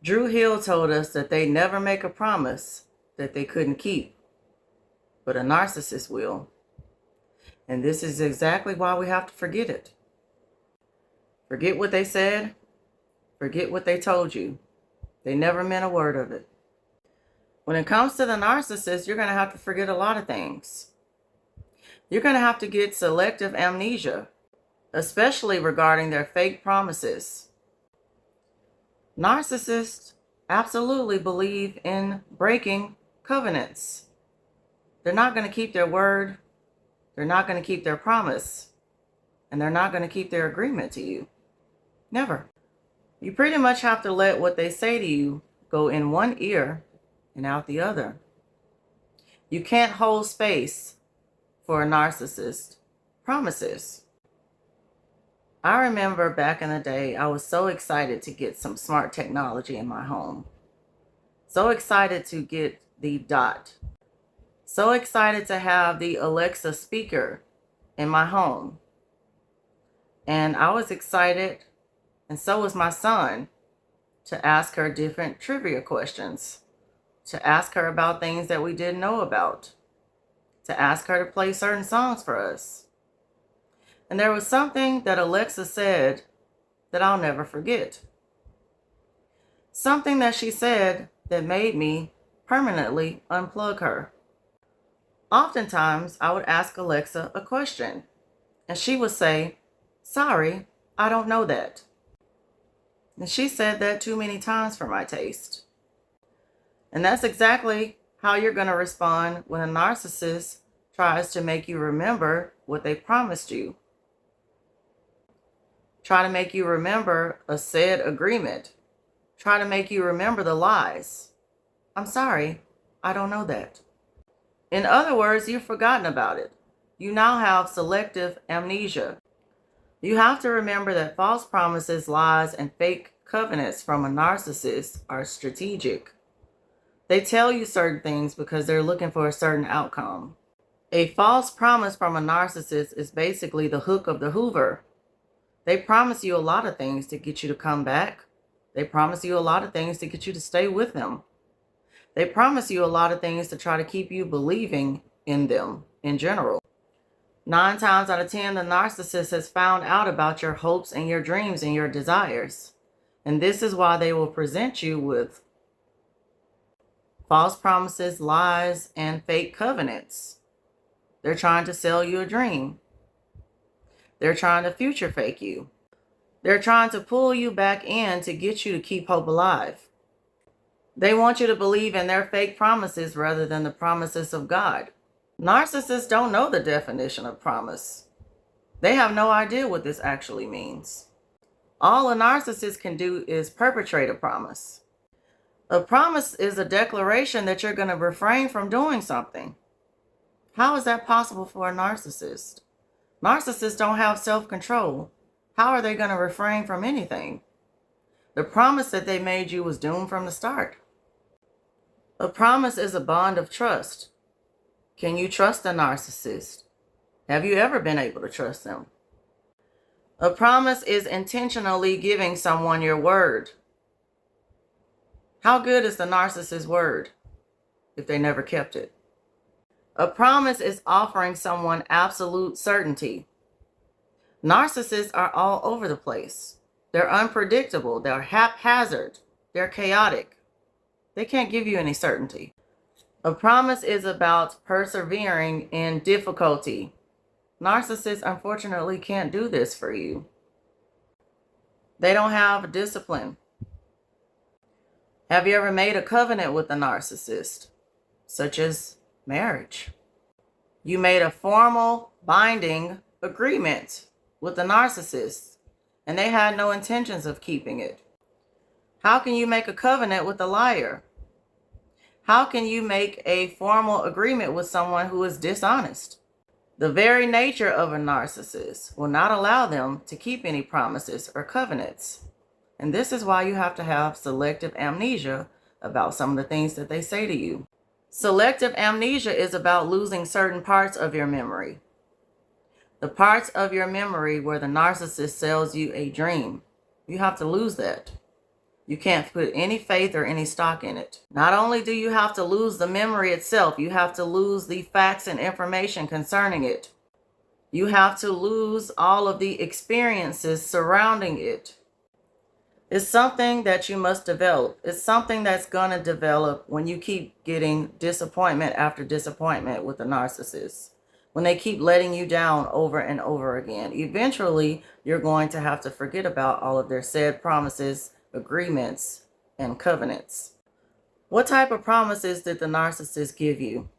Drew Hill told us that they never make a promise that they couldn't keep, but a narcissist will. And this is exactly why we have to forget it. Forget what they said. Forget what they told you. They never meant a word of it. When it comes to the narcissist, you're going to have to forget a lot of things. You're going to have to get selective amnesia, especially regarding their fake promises. Narcissists absolutely believe in breaking covenants. They're not going to keep their word. They're not going to keep their promise. And they're not going to keep their agreement to you. Never. You pretty much have to let what they say to you go in one ear and out the other. You can't hold space for a narcissist promises. I remember back in the day, I was so excited to get some smart technology in my home. So excited to get the Dot. So excited to have the Alexa speaker in my home. And I was excited, and so was my son, to ask her different trivia questions, to ask her about things that we didn't know about, to ask her to play certain songs for us. And there was something that Alexa said that I'll never forget. Something that she said that made me permanently unplug her. Oftentimes, I would ask Alexa a question, and she would say, "Sorry, I don't know that." And she said that too many times for my taste. And that's exactly how you're going to respond when a narcissist tries to make you remember what they promised you. Try to make you remember a said agreement. Try to make you remember the lies. "I'm sorry, I don't know that." In other words, you've forgotten about it. You now have selective amnesia. You have to remember that false promises, lies, and fake covenants from a narcissist are strategic. They tell you certain things because they're looking for a certain outcome. A false promise from a narcissist is basically the hook of the Hoover. They promise you a lot of things to get you to come back. They promise you a lot of things to get you to stay with them. They promise you a lot of things to try to keep you believing in them in general. 9 times out of 10, the narcissist has found out about your hopes and your dreams and your desires. And this is why they will present you with false promises, lies, and fake covenants. They're trying to sell you a dream. They're trying to future fake you. They're trying to pull you back in to get you to keep hope alive. They want you to believe in their fake promises rather than the promises of God. Narcissists don't know the definition of promise. They have no idea what this actually means. All a narcissist can do is perpetrate a promise. A promise is a declaration that you're going to refrain from doing something. How is that possible for a narcissist? Narcissists don't have self-control. How are they going to refrain from anything? The promise that they made you was doomed from the start. A promise is a bond of trust. Can you trust a narcissist? Have you ever been able to trust them? A promise is intentionally giving someone your word. How good is the narcissist's word if they never kept it? A promise is offering someone absolute certainty. Narcissists are all over the place. They're unpredictable. They're haphazard. They're chaotic. They can't give you any certainty. A promise is about persevering in difficulty. Narcissists, unfortunately, can't do this for you. They don't have discipline. Have you ever made a covenant with a narcissist, such as marriage? You made a formal, binding agreement with the narcissist, and they had no intentions of keeping it. How can you make a covenant with a liar? How can you make a formal agreement with someone who is dishonest? The very nature of a narcissist will not allow them to keep any promises or covenants. And this is why you have to have selective amnesia about some of the things that they say to you. Selective amnesia is about losing certain parts of your memory. The parts of your memory where the narcissist sells you a dream. You have to lose that. You can't put any faith or any stock in it. Not only do you have to lose the memory itself, you have to lose the facts and information concerning it. You have to lose all of the experiences surrounding it. It's something that you must develop. It's something that's going to develop when you keep getting disappointment after disappointment with a narcissist. When they keep letting you down over and over again. Eventually, you're going to have to forget about all of their said promises, agreements, and covenants. What type of promises did the narcissist give you?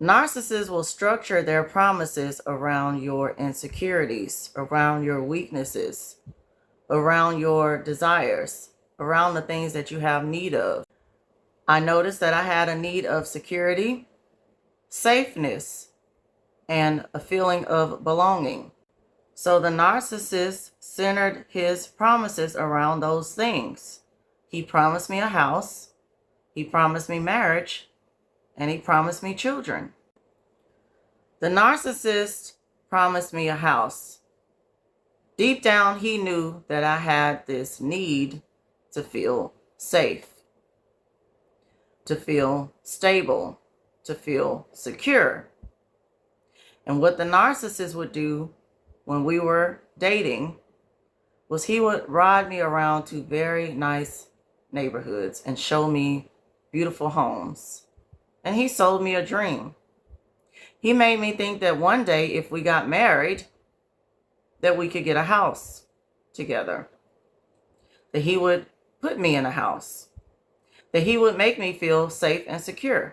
Narcissists will structure their promises around your insecurities, around your weaknesses, around your desires, around the things that you have need of. I noticed that I had a need of security, safeness, and a feeling of belonging. So the narcissist centered his promises around those things. He promised me a house, he promised me marriage, and he promised me children. The narcissist promised me a house. Deep down, he knew that I had this need to feel safe, to feel stable, to feel secure. And what the narcissist would do when we were dating was he would ride me around to very nice neighborhoods and show me beautiful homes. And he sold me a dream. He made me think that one day if we got married, that we could get a house together. That he would put me in a house. That he would make me feel safe and secure.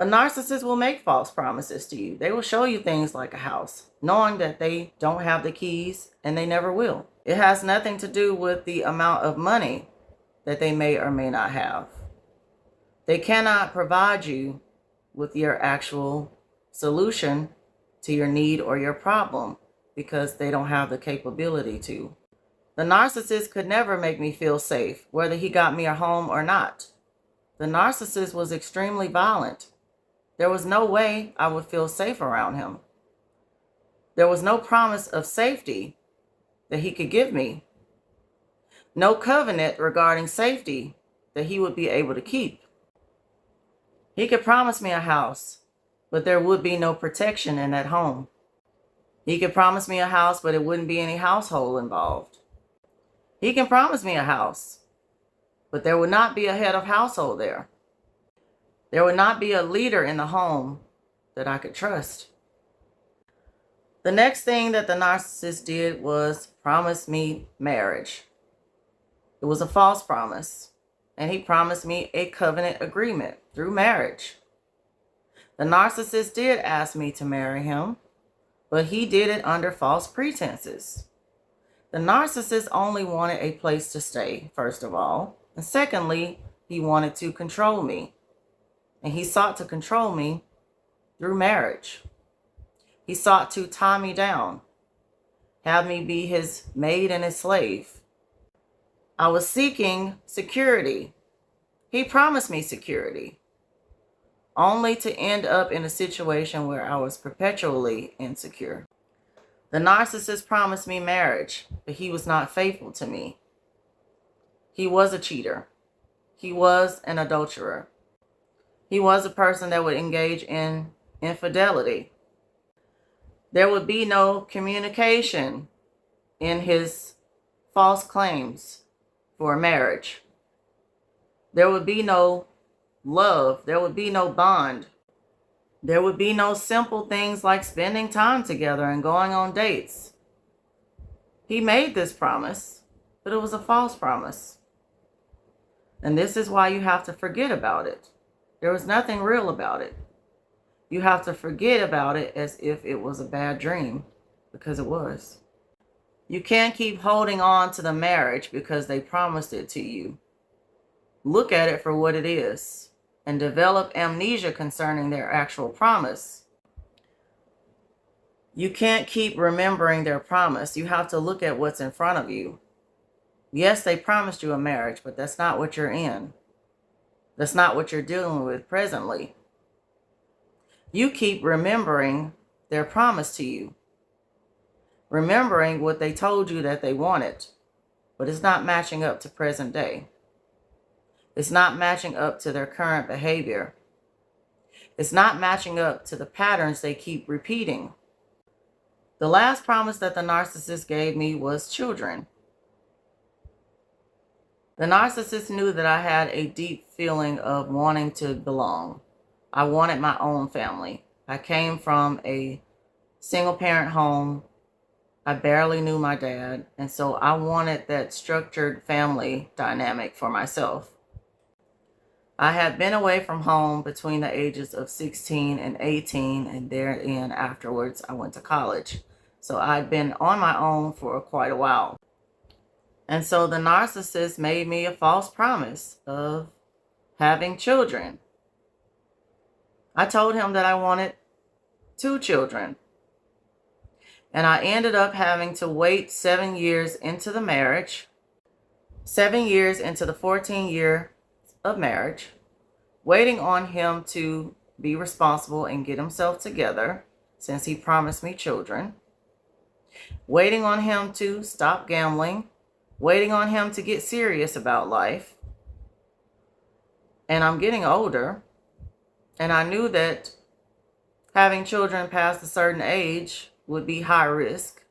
A narcissist will make false promises to you. They will show you things like a house, knowing that they don't have the keys and they never will. It has nothing to do with the amount of money that they may or may not have. They cannot provide you with your actual solution to your need or your problem because they don't have the capability to. The narcissist could never make me feel safe, whether he got me a home or not. The narcissist was extremely violent. There was no way I would feel safe around him. There was no promise of safety that he could give me. No covenant regarding safety that he would be able to keep. He could promise me a house, but there would be no protection in that home. He could promise me a house, but it wouldn't be any household involved. He can promise me a house, but there would not be a head of household there. There would not be a leader in the home that I could trust. The next thing that the narcissist did was promise me marriage. It was a false promise, and he promised me a covenant agreement through marriage. The narcissist did ask me to marry him, but he did it under false pretenses. The narcissist only wanted a place to stay, first of all, and secondly, he wanted to control me. And he sought to control me through marriage. He sought to tie me down, have me be his maid and his slave. I was seeking security. He promised me security, only to end up in a situation where I was perpetually insecure. The narcissist promised me marriage, but he was not faithful to me. He was a cheater. He was an adulterer. He was a person that would engage in infidelity. There would be no communication in his false claims for marriage. There would be no love. There would be no bond. There would be no simple things like spending time together and going on dates. He made this promise, but it was a false promise. And this is why you have to forget about it. There was nothing real about it. You have to forget about it as if it was a bad dream, because it was. You can't keep holding on to the marriage because they promised it to you. Look at it for what it is and develop amnesia concerning their actual promise. You can't keep remembering their promise. You have to look at what's in front of you. Yes, they promised you a marriage, but that's not what you're in. That's not what you're dealing with presently. You keep remembering their promise to you. Remembering what they told you that they wanted. but it's not matching up to present day. It's not matching up to their current behavior. It's not matching up to the patterns they keep repeating. The last promise that the narcissist gave me was children. The narcissist knew that I had a deep feeling of wanting to belong. I wanted my own family. I came from a single parent home. I barely knew my dad, and so I wanted that structured family dynamic for myself. I had been away from home between the ages of 16 and 18, and therein afterwards I went to college. So I'd been on my own for quite a while. And so the narcissist made me a false promise of having children. I told him that I wanted 2 children. And I ended up having to wait 7 years into the marriage, 7 years into the 14 year of marriage, waiting on him to be responsible and get himself together since he promised me children, waiting on him to stop gambling, waiting on him to get serious about life. And I'm getting older, and I knew that having children past a certain age would be high risk.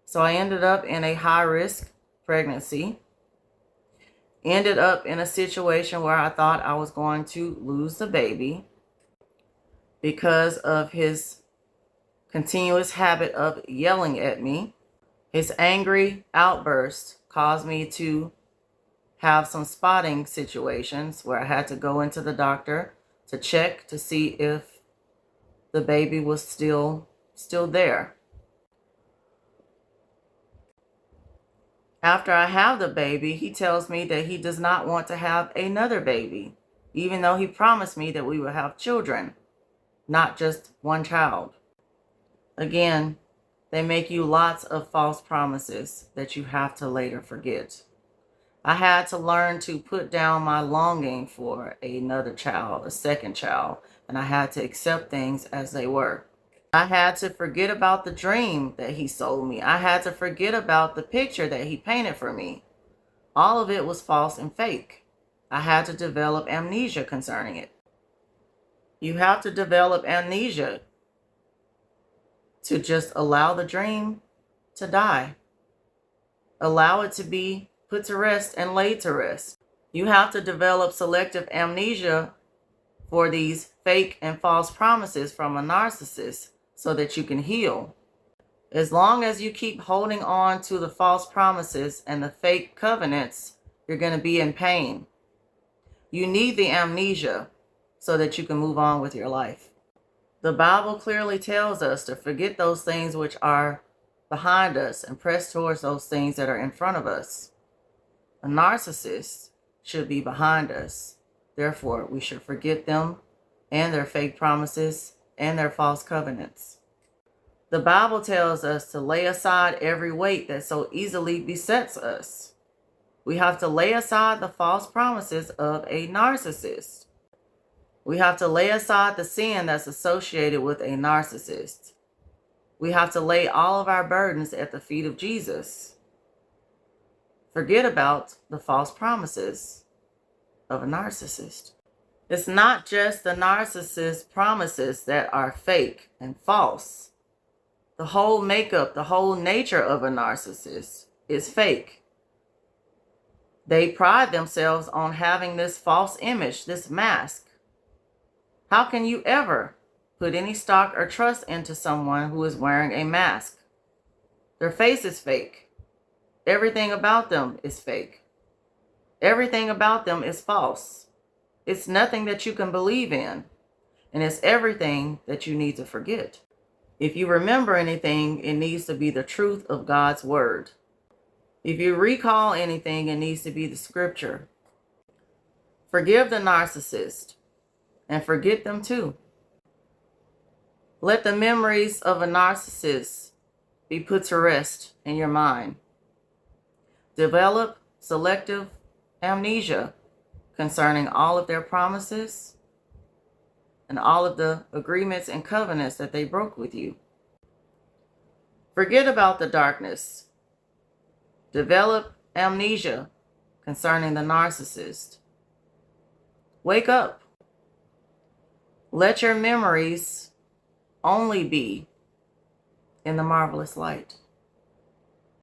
So I ended up in a high risk pregnancy. Ended up in a situation where I thought I was going to lose the baby because of his continuous habit of yelling at me. His angry outburst caused me to have some spotting situations where I had to go into the doctor to check to see if the baby was still there. After I have the baby, he tells me that he does not want to have another baby, even though he promised me that we would have children, not just one child. Again, they make you lots of false promises that you have to later forget. I had to learn to put down my longing for another child, a second child, and I had to accept things as they were. I had to forget about the dream that he sold me. I had to forget about the picture that he painted for me. All of it was false and fake. I had to develop amnesia concerning it. You have to develop amnesia to just allow the dream to die. Allow it to be put to rest and laid to rest. You have to develop selective amnesia for these fake and false promises from a narcissist so that you can heal. As long as you keep holding on to the false promises and the fake covenants, you're going to be in pain. You need the amnesia so that you can move on with your life. The Bible clearly tells us to forget those things which are behind us and press towards those things that are in front of us. A narcissist should be behind us. Therefore, we should forget them and their fake promises and their false covenants. The Bible tells us to lay aside every weight that so easily besets us. We have to lay aside the false promises of a narcissist. We have to lay aside the sin that's associated with a narcissist. We have to lay all of our burdens at the feet of Jesus. Forget about the false promises of a narcissist. It's not just the narcissist promises that are fake and false. The whole makeup, the whole nature of a narcissist is fake. They pride themselves on having this false image, this mask. How can you ever put any stock or trust into someone who is wearing a mask? Their face is fake. Everything about them is fake. Everything about them is false. It's nothing that you can believe in, and it's everything that you need to forget. If you remember anything, it needs to be the truth of God's word. If you recall anything, it needs to be the scripture. Forgive the narcissist and forget them too. Let the memories of a narcissist be put to rest in your mind. Develop selective amnesia concerning all of their promises and all of the agreements and covenants that they broke with you. Forget about the darkness. Develop amnesia concerning the narcissist. Wake up. Let your memories only be in the marvelous light.